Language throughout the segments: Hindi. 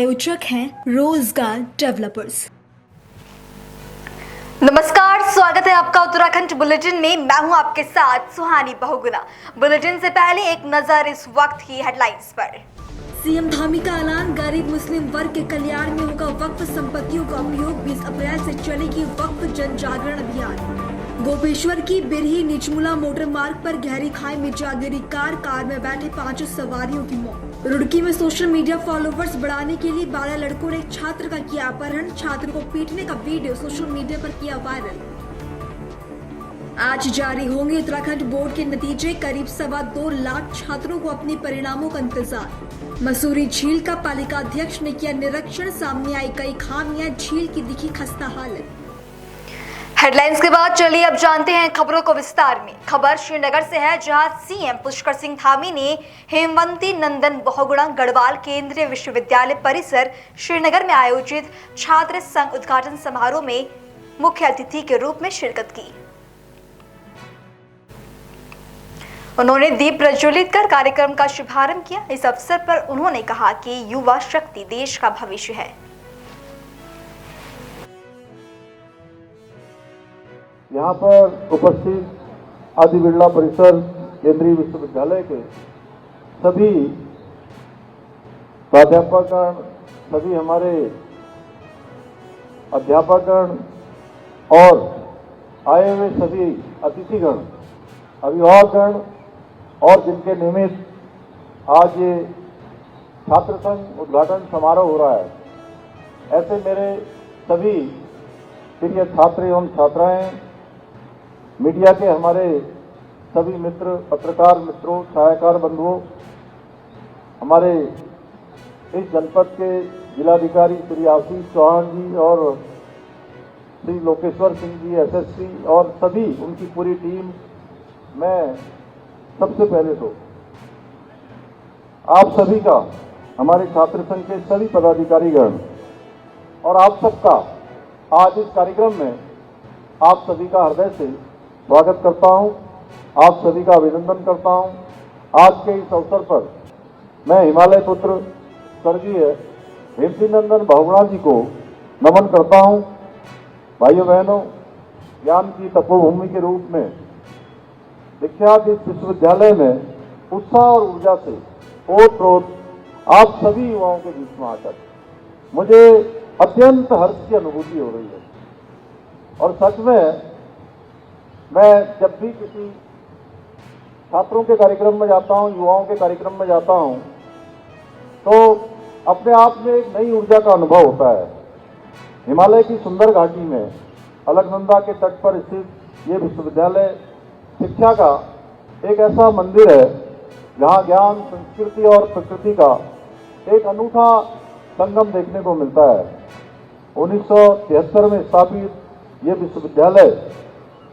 प्रायोजक हैं रोजगार डेवलपर्स। नमस्कार, स्वागत है आपका उत्तराखंड बुलेटिन में। मैं हूं आपके साथ सुहानी बहुगुना। बुलेटिन से पहले एक नजर इस वक्त की हेडलाइंस पर। सीएम धामी का ऐलान, गरीब मुस्लिम वर्ग के कल्याण में होगा वक्फ संपत्तियों का उपयोग। 20 अप्रैल से चलेगी वक्फ जन जागरण अभियान। गोपेश्वर की बिरही निचमुला मोटर मार्ग पर गहरी खाई में जा गिरी कार में बैठे 5 सवारियों की मौत। रुड़की में सोशल मीडिया फॉलोवर्स बढ़ाने के लिए 12 लड़कों ने एक छात्र का किया अपहरण। छात्र को पीटने का वीडियो सोशल मीडिया पर किया वायरल। आज जारी होंगे उत्तराखंड बोर्ड के नतीजे। करीब 2.25 लाख छात्रों को अपने परिणामों का इंतजार। मसूरी झील का पालिका अध्यक्ष ने किया निरीक्षण। सामने आई कई खामियां, झील की दिखी खस्ता हालत। हेडलाइंस के बाद चलिए अब जानते हैं खबरों को विस्तार में। खबर श्रीनगर से है, जहां सीएम पुष्कर सिंह धामी ने हेमवती नंदन बहुगुणा गढ़वाल केंद्रीय विश्वविद्यालय परिसर श्रीनगर में आयोजित छात्र संघ उद्घाटन समारोह में मुख्य अतिथि के रूप में शिरकत की। उन्होंने दीप प्रज्वलित कर कार्यक्रम का शुभारंभ किया। इस अवसर पर उन्होंने कहा कि युवा शक्ति देश का भविष्य है। यहाँ पर उपस्थित आदि बिरला परिसर केंद्रीय विश्वविद्यालय के सभी प्राध्यापकगण, सभी हमारे अध्यापकगण और आए हुए सभी अतिथिगण, अभिभावकगण और जिनके निमित्त आज ये छात्र संघ उद्घाटन समारोह हो रहा है, ऐसे मेरे सभी प्रिय छात्र एवं छात्राएं, मीडिया के हमारे सभी मित्र, पत्रकार मित्रों, छायाकार बंधुओं, हमारे इस जनपद के जिलाधिकारी श्री आशीष चौहान जी और श्री लोकेश्वर सिंह जी एसएसपी और सभी उनकी पूरी टीम, मैं सबसे पहले तो आप सभी का, हमारे छात्र संघ के सभी पदाधिकारीगण और आप सबका आज इस कार्यक्रम में आप सभी का हृदय से स्वागत करता हूं, आप सभी का अभिनंदन करता हूं। आज के इस अवसर पर मैं हिमालय पुत्र स्वर्गीय हेमवती नंदन बहुगुणा जी को नमन करता हूं। भाइयों बहनों, ज्ञान की तपोभूमि के रूप में विख्यात इस विश्वविद्यालय में उत्साह और ऊर्जा से ओत-प्रोत आप सभी युवाओं के बीच में आकर मुझे अत्यंत हर्ष की अनुभूति हो रही है। और सच में मैं जब भी किसी छात्रों के कार्यक्रम में जाता हूं, युवाओं के कार्यक्रम में जाता हूं, तो अपने आप में एक नई ऊर्जा का अनुभव होता है। हिमालय की सुंदर घाटी में अलकनंदा के तट पर स्थित ये विश्वविद्यालय शिक्षा का एक ऐसा मंदिर है जहां ज्ञान, संस्कृति और प्रकृति का एक अनूठा संगम देखने को मिलता है। 1973 में स्थापित ये विश्वविद्यालय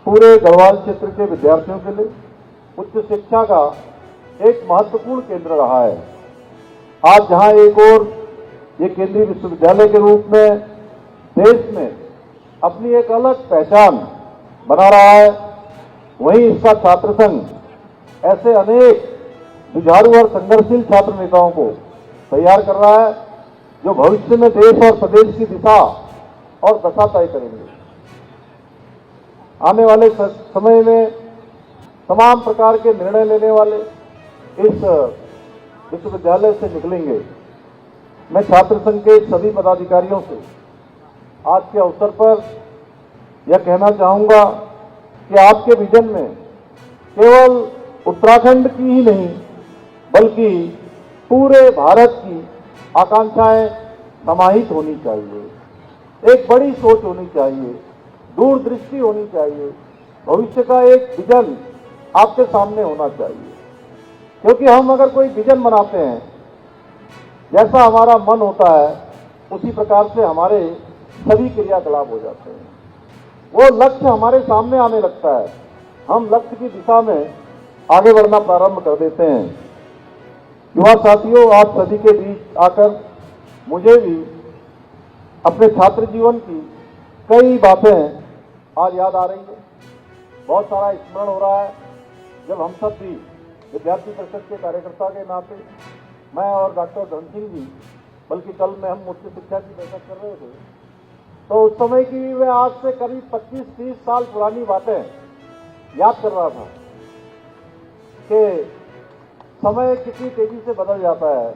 पूरे गढ़वाल क्षेत्र के विद्यार्थियों के लिए उच्च शिक्षा का एक महत्वपूर्ण केंद्र रहा है। आज जहां एक और ये केंद्रीय विश्वविद्यालय के रूप में देश में अपनी एक अलग पहचान बना रहा है, वहीं इसका छात्र संघ ऐसे अनेक जुझारू और संघर्षशील छात्र नेताओं को तैयार कर रहा है जो भविष्य में देश और प्रदेश की दिशा और दशा तय करेंगे। आने वाले समय में तमाम प्रकार के निर्णय लेने वाले इस विश्वविद्यालय से निकलेंगे। मैं छात्र संघ के सभी पदाधिकारियों से आज के अवसर पर यह कहना चाहूंगा कि आपके विजन में केवल उत्तराखंड की ही नहीं बल्कि पूरे भारत की आकांक्षाएं समाहित होनी चाहिए। एक बड़ी सोच होनी चाहिए, दूरदृष्टि होनी चाहिए, भविष्य का एक विजन आपके सामने होना चाहिए। क्योंकि हम अगर कोई विजन बनाते हैं, जैसा हमारा मन होता है उसी प्रकार से हमारे सभी क्रियाकलाप हो जाते हैं। वो लक्ष्य हमारे सामने आने लगता है, हम लक्ष्य की दिशा में आगे बढ़ना प्रारंभ कर देते हैं। युवा साथियों, आप सभी के बीच आकर मुझे भी अपने छात्र जीवन की कई बातें आज याद आ रही है। बहुत सारा स्मरण हो रहा है जब हम सब भी विद्यार्थी परिषद के कार्यकर्ता के नाते मैं और डॉक्टर धन सिंह जी बल्कि कल में हम उच्च शिक्षा की बैठक कर रहे थे, तो उस समय की मैं आज से करीब 25-30 साल पुरानी बातें याद कर रहा था कि समय कितनी तेजी से बदल जाता है।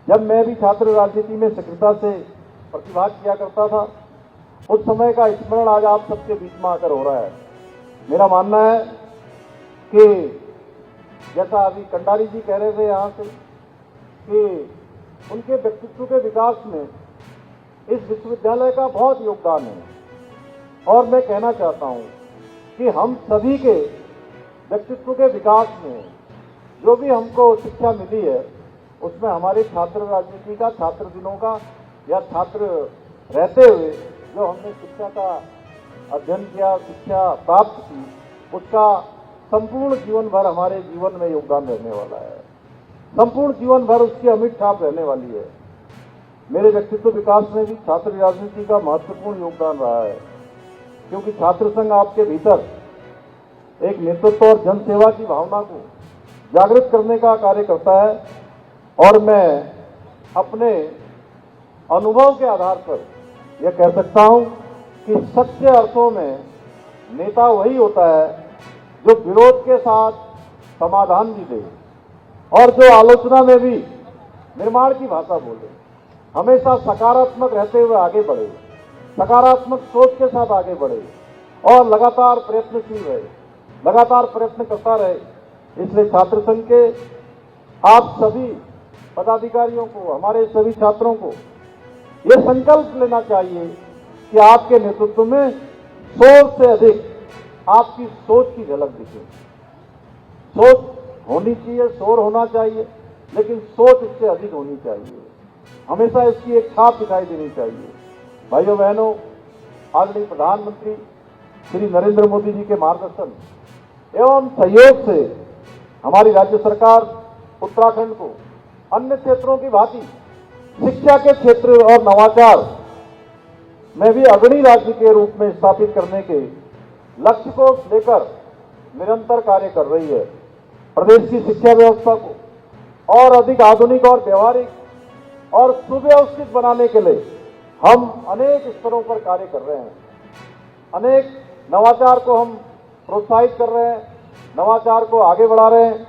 जब मैं भी छात्र राजनीति में सक्रियता से प्रतिभाग किया करता था, उस समय का स्मरण आज आप सबके बीच में आकर हो रहा है। मेरा मानना है कि जैसा अभी कंडारी जी कह रहे थे यहाँ से कि उनके व्यक्तित्व के विकास में इस विश्वविद्यालय का बहुत योगदान है, और मैं कहना चाहता हूँ कि हम सभी के व्यक्तित्व के विकास में जो भी हमको शिक्षा मिली है, उसमें हमारे छात्र राजनीति का, छात्र दिनों का या छात्र रहते हुए जो हमने शिक्षा का अध्ययन किया, शिक्षा प्राप्त की, उसका संपूर्ण जीवन भर हमारे जीवन में योगदान रहने वाला है। संपूर्ण जीवन भर उसकी अमिट छाप रहने वाली है। मेरे व्यक्तित्व विकास में भी छात्र राजनीति का महत्वपूर्ण योगदान रहा है, क्योंकि छात्र संघ आपके भीतर एक नेतृत्व और जनसेवा की भावना को जागृत करने का कार्य करता है। और मैं अपने अनुभव के आधार पर यह कह सकता हूं कि सच्चे अर्थों में नेता वही होता है जो विरोध के साथ समाधान भी दे और जो आलोचना में भी निर्माण की भाषा बोले, हमेशा सकारात्मक रहते हुए आगे बढ़े, सकारात्मक सोच के साथ आगे बढ़े और लगातार प्रयत्नशील रहे, लगातार प्रयत्न करता रहे। इसलिए छात्र संघ के आप सभी पदाधिकारियों को, हमारे सभी छात्रों को ये संकल्प लेना चाहिए कि आपके नेतृत्व में 100 से अधिक आपकी सोच की झलक दिखे। सोच होनी चाहिए, शोर होना चाहिए, लेकिन सोच इससे अधिक होनी चाहिए। हमेशा इसकी एक छाप दिखाई देनी चाहिए। भाइयों बहनों, आदरणीय प्रधानमंत्री श्री नरेंद्र मोदी जी के मार्गदर्शन एवं सहयोग से हमारी राज्य सरकार उत्तराखंड को अन्य क्षेत्रों की भांति शिक्षा के क्षेत्र और नवाचार में भी अग्रणी राज्य के रूप में स्थापित करने के लक्ष्य को लेकर निरंतर कार्य कर रही है। प्रदेश की शिक्षा व्यवस्था को और अधिक आधुनिक और व्यवहारिक और सुव्यवस्थित बनाने के लिए हम अनेक स्तरों पर कार्य कर रहे हैं। अनेक नवाचार को हम प्रोत्साहित कर रहे हैं, नवाचार को आगे बढ़ा रहे हैं।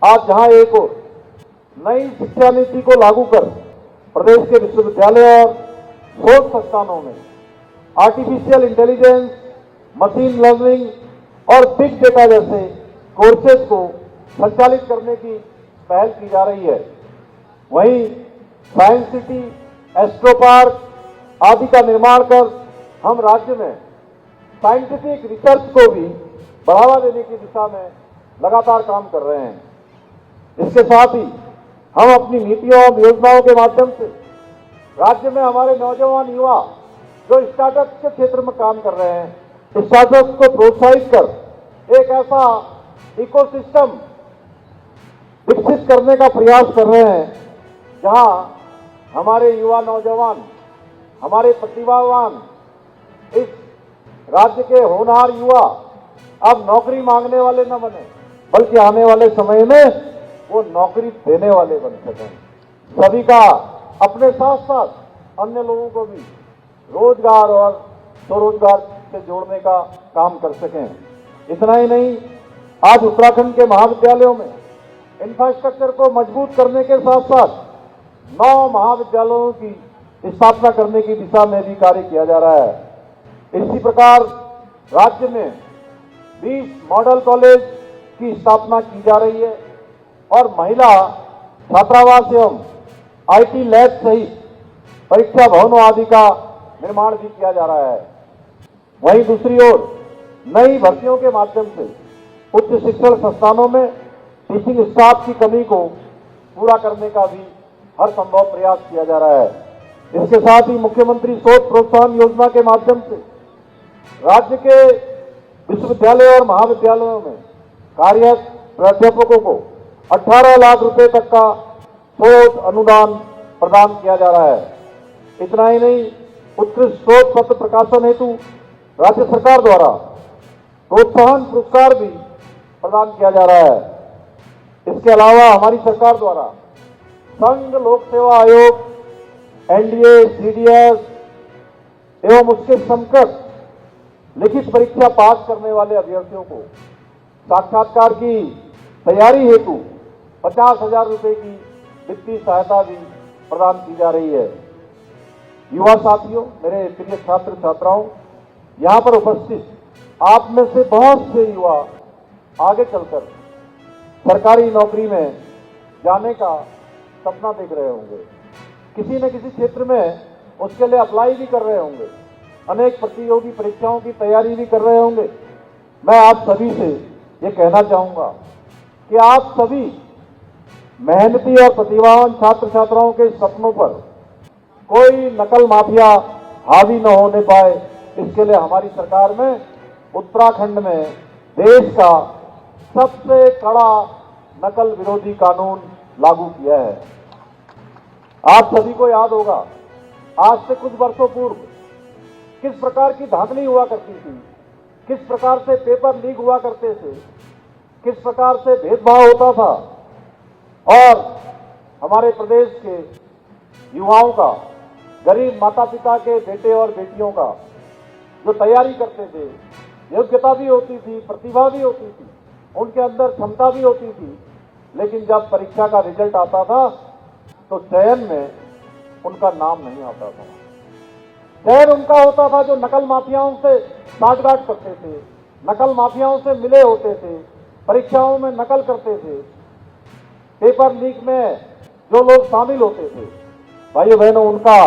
आज जहां एक और नई शिक्षा नीति को लागू कर प्रदेश के विश्वविद्यालय और शोध संस्थानों में आर्टिफिशियल इंटेलिजेंस, मशीन लर्निंग और बिग डेटा जैसे कोर्सेज को संचालित करने की पहल की जा रही है। वहीं साइंस सिटी, एस्ट्रो पार्क आदि का निर्माण कर हम राज्य में साइंटिफिक रिसर्च को भी बढ़ावा देने की दिशा में लगातार काम कर रहे हैं। इसके साथ ही हम अपनी नीतियों और योजनाओं के माध्यम से राज्य में हमारे नौजवान युवा जो स्टार्टअप के क्षेत्र में काम कर रहे हैं, स्टार्टअप को प्रोत्साहित कर एक ऐसा इकोसिस्टम विकसित करने का प्रयास कर रहे हैं जहां हमारे युवा नौजवान, हमारे प्रतिभावान, इस राज्य के होनहार युवा अब नौकरी मांगने वाले न बने, बल्कि आने वाले समय में वो नौकरी देने वाले बन सकें। सभी का अपने साथ साथ अन्य लोगों को भी रोजगार और स्वरोजगार से जोड़ने का काम कर सकें। इतना ही नहीं, आज उत्तराखंड के महाविद्यालयों में इंफ्रास्ट्रक्चर को मजबूत करने के साथ साथ 9 महाविद्यालयों की स्थापना करने की दिशा में भी कार्य किया जा रहा है। इसी प्रकार राज्य में 20 मॉडल कॉलेज की स्थापना की जा रही है और महिला छात्रावास एवं आईटी लैब सहित परीक्षा भवनों आदि का निर्माण भी किया जा रहा है। वहीं दूसरी ओर नई भर्तियों के माध्यम से उच्च शिक्षण संस्थानों में टीचिंग स्टाफ की कमी को पूरा करने का भी हर संभव प्रयास किया जा रहा है। इसके साथ ही मुख्यमंत्री शोध प्रोत्साहन योजना के माध्यम से राज्य के विश्वविद्यालय और महाविद्यालयों में कार्यरत प्राध्यापकों को 18 लाख रुपए तक का शोध अनुदान प्रदान किया जा रहा है। इतना ही नहीं, उत्कृष्ट शोध पत्र प्रकाशन हेतु राज्य सरकार द्वारा प्रोत्साहन पुरस्कार भी प्रदान किया जा रहा है। इसके अलावा हमारी सरकार द्वारा संघ लोक सेवा आयोग, एनडीए, सीडीएस एवं उसके समकक्ष लिखित परीक्षा पास करने वाले अभ्यर्थियों को साक्षात्कार की तैयारी हेतु 50,000 रुपए की वित्तीय सहायता भी प्रदान की जा रही है। युवा साथियों, मेरे प्रिय छात्र छात्राओं, यहाँ पर उपस्थित आप में से बहुत से युवा आगे चलकर सरकारी नौकरी में जाने का सपना देख रहे होंगे। किसी न किसी क्षेत्र में उसके लिए अप्लाई भी कर रहे होंगे, अनेक प्रतियोगी परीक्षाओं की तैयारी भी कर रहे होंगे। मैं आप सभी से ये कहना चाहूंगा कि आप सभी मेहनती और प्रतिभावान छात्र छात्राओं के सपनों पर कोई नकल माफिया हावी न होने पाए, इसके लिए हमारी सरकार ने उत्तराखंड में देश का सबसे कड़ा नकल विरोधी कानून लागू किया है। आप सभी को याद होगा, आज से कुछ वर्षों पूर्व किस प्रकार की धांधली हुआ करती थी, किस प्रकार से पेपर लीक हुआ करते थे, किस प्रकार से भेदभाव होता था और हमारे प्रदेश के युवाओं का, गरीब माता पिता के बेटे और बेटियों का जो तैयारी करते थे, योग्यता भी होती थी, प्रतिभा भी होती थी, उनके अंदर क्षमता भी होती थी, लेकिन जब परीक्षा का रिजल्ट आता था तो चयन में उनका नाम नहीं आता था। चयन उनका होता था जो नकल माफियाओं से साठगांठ करते थे, नकल माफियाओं से मिले होते थे, परीक्षाओं में नकल करते थे, पेपर लीक में जो लोग शामिल होते थे, भाइयों बहनों, उनका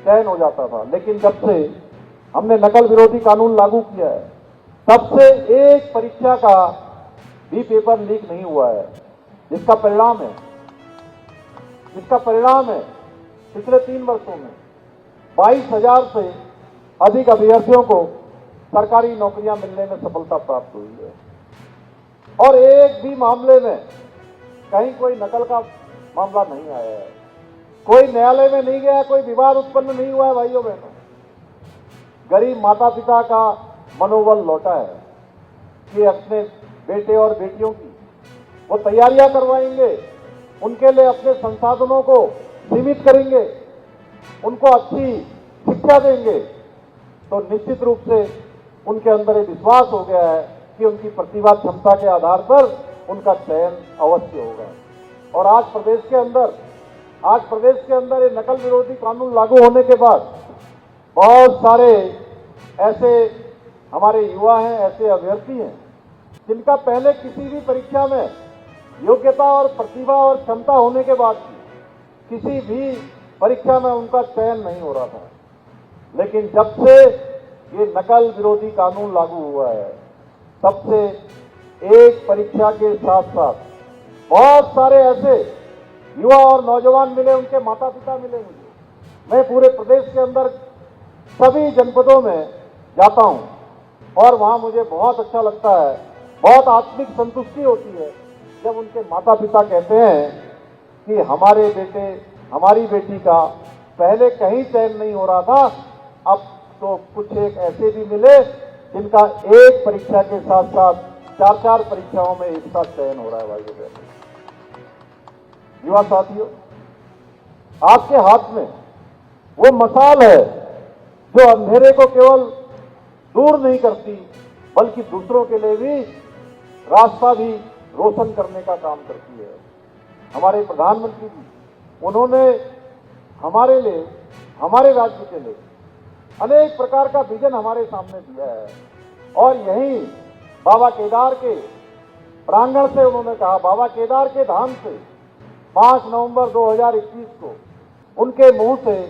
चयन हो जाता था। लेकिन जब से हमने नकल विरोधी कानून लागू किया है, तब से एक परीक्षा का भी पेपर लीक नहीं हुआ है, जिसका परिणाम है पिछले 3 वर्षों में 22,000 से अधिक अभ्यर्थियों को सरकारी नौकरियां मिलने में सफलता प्राप्त हुई है और एक भी मामले में कहीं कोई नकल का मामला नहीं आया है, कोई न्यायालय में नहीं गया, कोई विवाद उत्पन्न नहीं हुआ है। भाइयों बहनों, गरीब माता पिता का मनोबल लौटा है कि अपने बेटे और बेटियों की वो तैयारियां करवाएंगे, उनके लिए अपने संसाधनों को सीमित करेंगे, उनको अच्छी शिक्षा देंगे, तो निश्चित रूप से उनके अंदर ये विश्वास हो गया है कि उनकी प्रतिभा क्षमता के आधार पर उनका चयन अवश्य होगा। और आज प्रदेश के अंदर ये नकल विरोधी कानून लागू होने के बाद बहुत सारे ऐसे हमारे युवा हैं, ऐसे अभ्यर्थी हैं जिनका पहले किसी भी परीक्षा में योग्यता और प्रतिभा और क्षमता होने के बाद किसी भी परीक्षा में उनका चयन नहीं हो रहा था। लेकिन जब से ये नकल विरोधी कानून लागू हुआ है, तब से एक परीक्षा के साथ साथ बहुत सारे ऐसे युवा और नौजवान मिले, उनके माता पिता मिले मुझे। मैं पूरे प्रदेश के अंदर सभी जनपदों में जाता हूं और वहां मुझे बहुत अच्छा लगता है, बहुत आत्मिक संतुष्टि होती है जब उनके माता पिता कहते हैं कि हमारे बेटे, हमारी बेटी का पहले कहीं चयन नहीं हो रहा था, अब तो कुछ एक ऐसे भी मिले जिनका एक परीक्षा के साथ साथ 4-4 परीक्षाओं में एक साथ चयन हो रहा है। भाइयों बहनों, युवा साथियों, आपके हाथ में वो मशाल है जो अंधेरे को केवल दूर नहीं करती, बल्कि दूसरों के लिए भी रास्ता भी रोशन करने का काम करती है। हमारे प्रधानमंत्री जी, उन्होंने हमारे लिए, हमारे राज्य के लिए अनेक प्रकार का विजन हमारे सामने दिया है और यही बाबा केदार के प्रांगण से उन्होंने कहा, बाबा केदार के धाम से 5 नवंबर 2021 को उनके मुंह से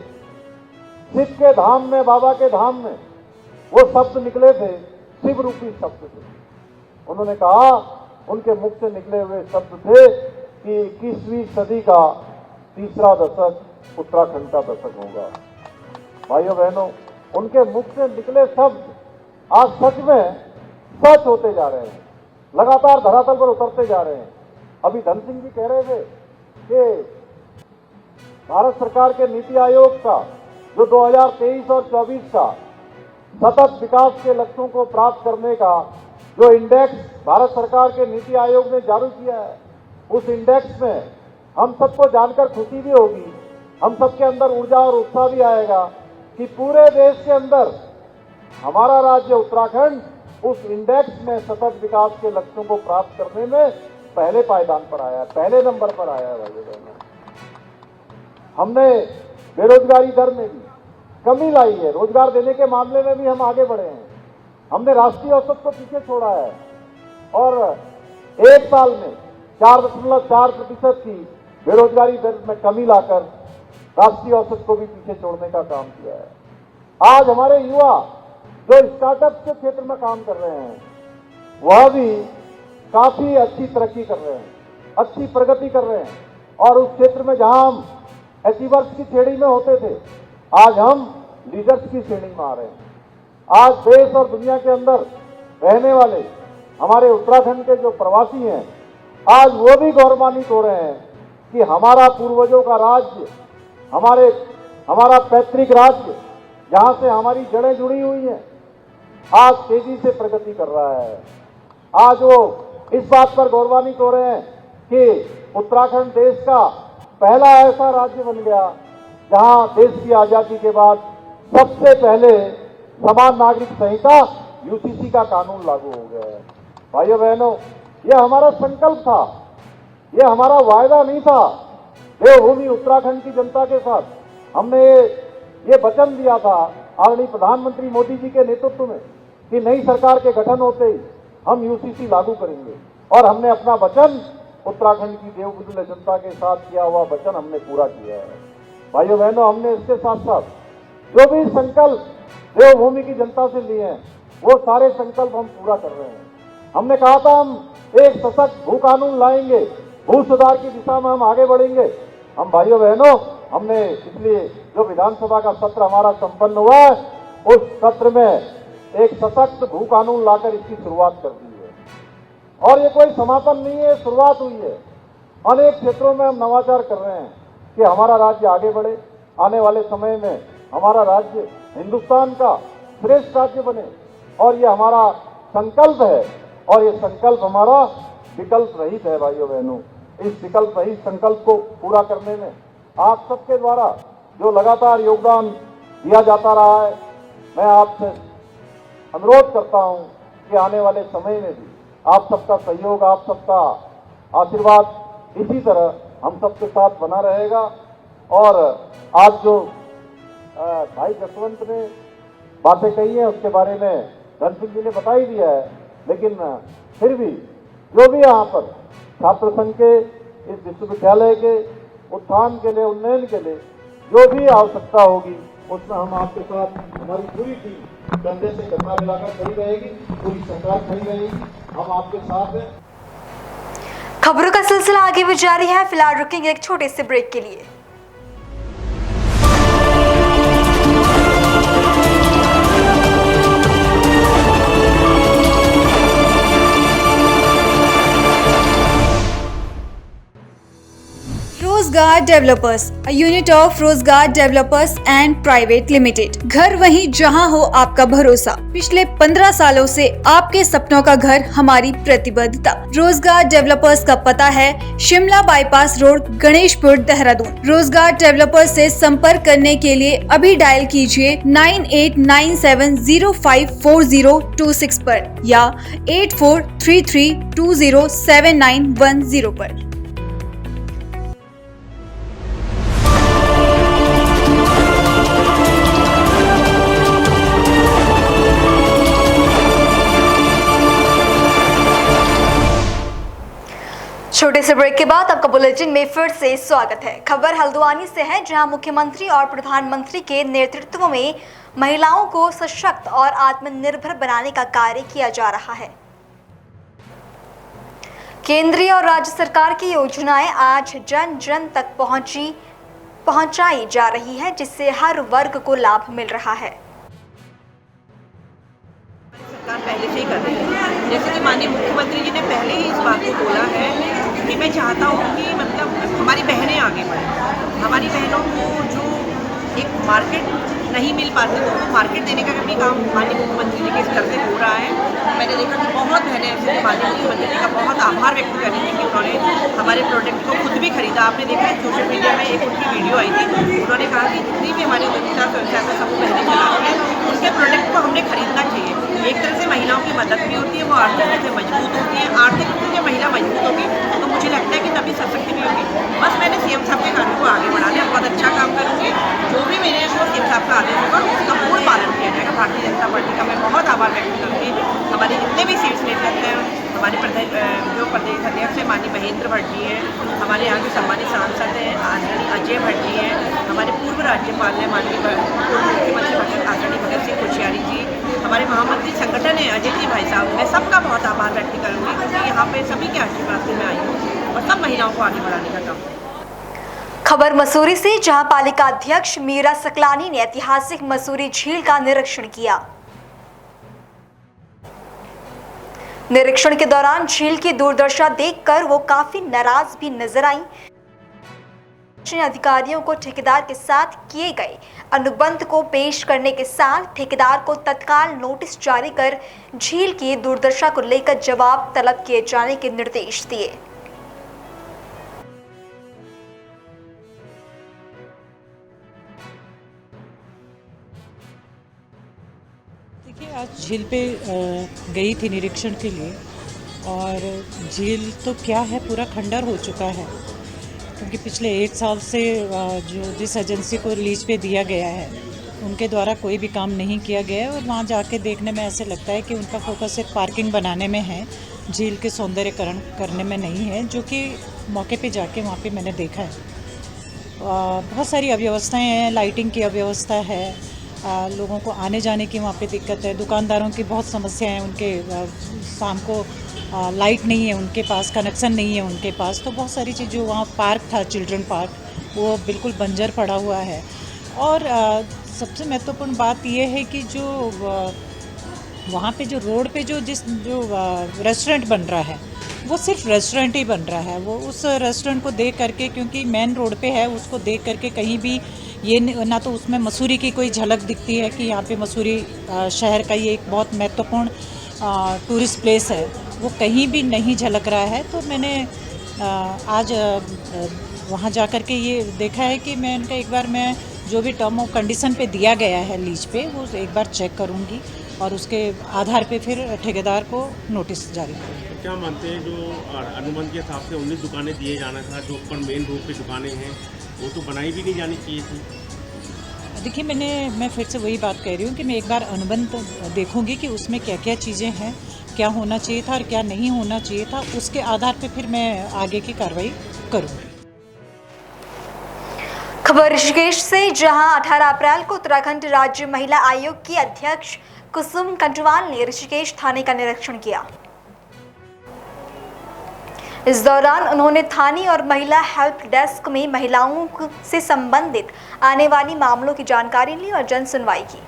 शिव के धाम में, बाबा के धाम में वो शब्द निकले थे, शिव रूपी शब्द थे। उन्होंने कहा, उनके मुख से निकले हुए शब्द थे कि 21वीं सदी का तीसरा दशक उत्तराखंड का दशक होगा। भाइयों बहनों, उनके मुख से निकले शब्द आज सच में सच होते जा रहे हैं, लगातार धरातल पर उतरते जा रहे हैं। अभी धन सिंह जी कह रहे थे कि भारत सरकार के नीति आयोग का जो 2023 और 24 का सतत विकास के लक्ष्यों को प्राप्त करने का जो इंडेक्स भारत सरकार के नीति आयोग ने जारी किया है, उस इंडेक्स में हम सबको जानकर खुशी भी होगी, हम सबके अंदर ऊर्जा और उत्साह भी आएगा कि पूरे देश के अंदर हमारा राज्य उत्तराखंड उस इंडेक्स में सतत विकास के लक्ष्यों को प्राप्त करने में पहले पायदान पर आया है, पहले नंबर पर आया है भाइयों बहनों। हमने बेरोजगारी दर में भी कमी लाई है, रोजगार देने के मामले में भी हम आगे बढ़े हैं। हमने राष्ट्रीय औसत को पीछे छोड़ा है और एक साल में 4.4% की बेरोजगारी दर में कमी लाकर राष्ट्रीय औसत को भी पीछे छोड़ने का काम किया है। आज हमारे युवा जो स्टार्टअप के क्षेत्र में काम कर रहे हैं वह भी काफी अच्छी तरक्की कर रहे हैं, अच्छी प्रगति कर रहे हैं और उस क्षेत्र में जहां हम अचीवर्स की श्रेणी में होते थे आज हम लीडर्स की श्रेणी में आ रहे हैं। आज देश और दुनिया के अंदर रहने वाले हमारे उत्तराखंड के जो प्रवासी हैं आज वो भी गौरवान्वित हो रहे हैं कि हमारा पूर्वजों का राज्य, हमारा पैतृक राज्य जहां से हमारी जड़ें जुड़ी हुई हैं आज तेजी से प्रगति कर रहा है। आज वो इस बात पर गौरवान्वित हो रहे हैं कि उत्तराखंड देश का पहला ऐसा राज्य बन गया जहां देश की आजादी के बाद सबसे पहले समान नागरिक संहिता यूसीसी का कानून लागू हो गया है। भाइयों बहनों, यह हमारा संकल्प था, यह हमारा वायदा नहीं था। देवभूमि उत्तराखंड की जनता के साथ हमने ये वचन दिया था आदरणीय प्रधानमंत्री मोदी जी के नेतृत्व में कि नई सरकार के गठन होते ही हम यूसीसी लागू करेंगे और हमने अपना वचन उत्तराखंड की देवभूमि जनता के साथ किया हुआ वचन हमने पूरा किया है। भाइयों बहनों, हमने इसके साथ साथ जो भी संकल्प देवभूमि की जनता से लिए हैं वो सारे संकल्प हम पूरा कर रहे हैं। हमने कहा था हम एक सशक्त भू कानून लाएंगे, भू सुधार की दिशा में हम आगे बढ़ेंगे। हम भाइयों बहनों, हमने इसलिए जो विधानसभा का सत्र हमारा संपन्न हुआ है उस सत्र में एक सशक्त भू कानून लाकर इसकी शुरुआत कर दी है और ये कोई समापन नहीं है, शुरुआत हुई है। अनेक क्षेत्रों में हम नवाचार कर रहे हैं कि हमारा राज्य आगे बढ़े, आने वाले समय में हमारा राज्य हिंदुस्तान का श्रेष्ठ राज्य बने और ये हमारा संकल्प है और ये संकल्प हमारा विकल्प रहित है। भाइयों बहनों, इस विकल्प रहित संकल्प को पूरा करने में आप सबके द्वारा जो लगातार योगदान दिया जाता रहा है, मैं आपसे अनुरोध करता हूं कि आने वाले समय में भी आप सबका सहयोग, आप सबका आशीर्वाद इसी तरह हम सबके साथ बना रहेगा। और आज जो भाई जसवंत ने बातें कही हैं उसके बारे में धन सिंह जी ने बता ही दिया है, लेकिन फिर भी जो भी यहाँ पर छात्र संघ के, इस विश्वविद्यालय के उत्थान के लिए, उन्नयन के लिए जो भी आवश्यकता होगी उसमें हम आपके साथ, हमारी पूरी टीम कंधे से कंधा मिलाकर खड़ी रहेगी, पूरी सरकार खड़ी रहेगी, हम आपके साथ हैं। खबरों का सिलसिला आगे भी जारी है। फिलहाल रुकेंगे एक छोटे से ब्रेक के लिए। रोजगार डेवलपर्स, a unit of रोजगार डेवलपर्स एंड प्राइवेट लिमिटेड। घर वहीं जहां हो आपका भरोसा। पिछले 15 सालों से आपके सपनों का घर हमारी प्रतिबद्धता। रोजगार डेवलपर्स का पता है शिमला बाईपास रोड, गणेशपुर, देहरादून। रोजगार डेवलपर्स से संपर्क करने के लिए अभी डायल कीजिए 9897054026 पर या 8433207910 पर। छोटे से ब्रेक के बाद आपका बुलेटिन में फिर से स्वागत है। खबर हल्द्वानी से है, जहां मुख्यमंत्री और प्रधानमंत्री के नेतृत्व में महिलाओं को सशक्त और आत्मनिर्भर बनाने का कार्य किया जा रहा है। केंद्रीय और राज्य सरकार की योजनाएं आज जन जन तक पहुंचाई जा रही है, जिससे हर वर्ग को लाभ मिल रहा है। सरकार पहले से ही कर रही है, जैसे कि माननीय मुख्यमंत्री जी ने पहले ही इस बात को बोला है कि मैं चाहता हूँ कि मतलब हमारी बहनें आगे बढ़ें, हमारी बहनों को जो एक मार्केट नहीं मिल पाती तो उनको मार्केट देने का भी काम माननीय मुख्यमंत्री जी के स्तर से हो रहा है। मैंने देखा कि बहुत बहनें ऐसे जो माननीय मुख्यमंत्री जी का बहुत आभार व्यक्त कर रही थी कि उन्होंने हमारे प्रोडक्ट को खुद भी खरीदा। आपने देखा है सोशल मीडिया में एक उनकी वीडियो आई थी, उन्होंने कहा कि जितनी भी हमारी उद्यमिता स्वयं समूह बहनें चलाती हैं उनके प्रोडक्ट को हमने खरीदना चाहिए। एक तरह से महिलाओं की मदद भी होती है, वो आर्थिक रूप से मजबूत होती है। आर्थिक रूप से जब महिला मजबूत होगी तो मुझे लगता है कि तभी सशक्त भी होगी। बस मैंने सीएम साहब के कार्यों को आगे बढ़ाने बहुत अच्छा काम करूँगी। जो भी मेरे को सीएम साहब का आदेश होगा उसका पूर्ण पालन किया जाएगा। भारतीय जनता पार्टी का मैं बहुत आभार व्यक्त करूँगी। हमारे जितने भी सीट्स लेकर हैं, हमारे जो प्रदेश अध्यक्ष हैं माननीय महेंद्र भट्ट जी हैं, हमारे यहाँ के सम्मानित सांसद हैं आदरणीय अजय भट्ट जी हैं, हमारे पूर्व राज्यपाल हैं माननीय पूर्व मुख्यमंत्री आदरणीय भगत सिंह कोश्यारी जी, हमारे महामंत्री संगठन है अजय जी भाई साहब। मैं सबका बहुत आभार व्यक्त करूँगी क्योंकि यहाँ पे सभी के आशीर्वाद से मैं आई हूँ और सब महिलाओं को आगे बढ़ाने का काम। खबर मसूरी से, जहां पालिका अध्यक्ष मीरा सकलानी ने ऐतिहासिक मसूरी झील का निरीक्षण किया। निरीक्षण के दौरान झील की दुर्दशा देखकर वो काफी नाराज भी नजर आई। अधिकारियों को ठेकेदार के साथ किए गए अनुबंध को पेश करने के साथ ठेकेदार को तत्काल नोटिस जारी कर झील की दुर्दशा को लेकर जवाब तलब किए जाने के निर्देश दिए। देखिए, आज झील पे गई थी निरीक्षण के लिए और झील तो क्या है पूरा खंडर हो चुका है क्योंकि पिछले 1 साल से जिस एजेंसी को लीज पे दिया गया है उनके द्वारा कोई भी काम नहीं किया गया है और वहाँ जाके देखने में ऐसे लगता है कि उनका फोकस सिर्फ पार्किंग बनाने में है, झील के सौंदर्यकरण करने में नहीं है, जो कि मौके पे जाके वहाँ पे मैंने देखा है। बहुत सारी अव्यवस्थाएं हैं, लाइटिंग की अव्यवस्था है, लोगों को आने जाने की वहाँ पे दिक्कत है, दुकानदारों की बहुत समस्या है, उनके शाम को लाइट नहीं है, उनके पास कनेक्शन नहीं है उनके पास, तो बहुत सारी चीज़। जो वहाँ पार्क था चिल्ड्रन पार्क वो बिल्कुल बंजर पड़ा हुआ है। और सबसे महत्वपूर्ण बात यह है कि जो वहाँ पे जो रोड पे जो रेस्टोरेंट बन रहा है वो सिर्फ रेस्टोरेंट ही बन रहा है। वो उस रेस्टोरेंट को देख करके, क्योंकि मेन रोड पे है, उसको देख करके कहीं भी ये ना तो उसमें मसूरी की कोई झलक दिखती है कि यहाँ पे मसूरी शहर का ये एक बहुत महत्वपूर्ण टूरिस्ट प्लेस है, वो कहीं भी नहीं झलक रहा है। तो मैंने आज वहाँ जा कर के ये देखा है कि मैं इनका एक बार मैं जो भी टर्म और कंडीशन पे दिया गया है लीज पे वो एक बार चेक करूँगी और उसके आधार पे फिर ठेकेदार को नोटिस जारी करूँगी। क्या मानते हैं, जो अनुबंध के हिसाब से 19 दुकानें दिए जाना था, जो ऊपर मेन रोड पे दुकानें हैं वो तो बनाई भी नहीं जानी चाहिए थी? देखिए, मैं फिर से वही बात कह रही हूँ कि मैं एक बार अनुबंध देखूंगी कि उसमें क्या क्या चीज़ें हैं, क्या होना चाहिए था और क्या नहीं होना चाहिए था, उसके आधार पे फिर मैं आगे की कार्रवाई करूँगी। खबर ऋषिकेश से, जहां 18 अप्रैल को उत्तराखंड राज्य महिला आयोग की अध्यक्ष कुसुम कंटवाल ने ऋषिकेश थाने का निरीक्षण किया। इस दौरान उन्होंने थाने और महिला हेल्प डेस्क में महिलाओं से संबंधित आने वाली मामलों की जानकारी ली और जन सुनवाई की।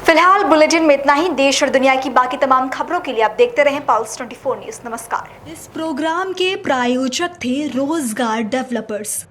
फिलहाल बुलेटिन में इतना ही। देश और दुनिया की बाकी तमाम खबरों के लिए आप देखते रहें पल्स 24 न्यूज़। नमस्कार। इस प्रोग्राम के प्रायोजक थे रोजगार डेवलपर्स।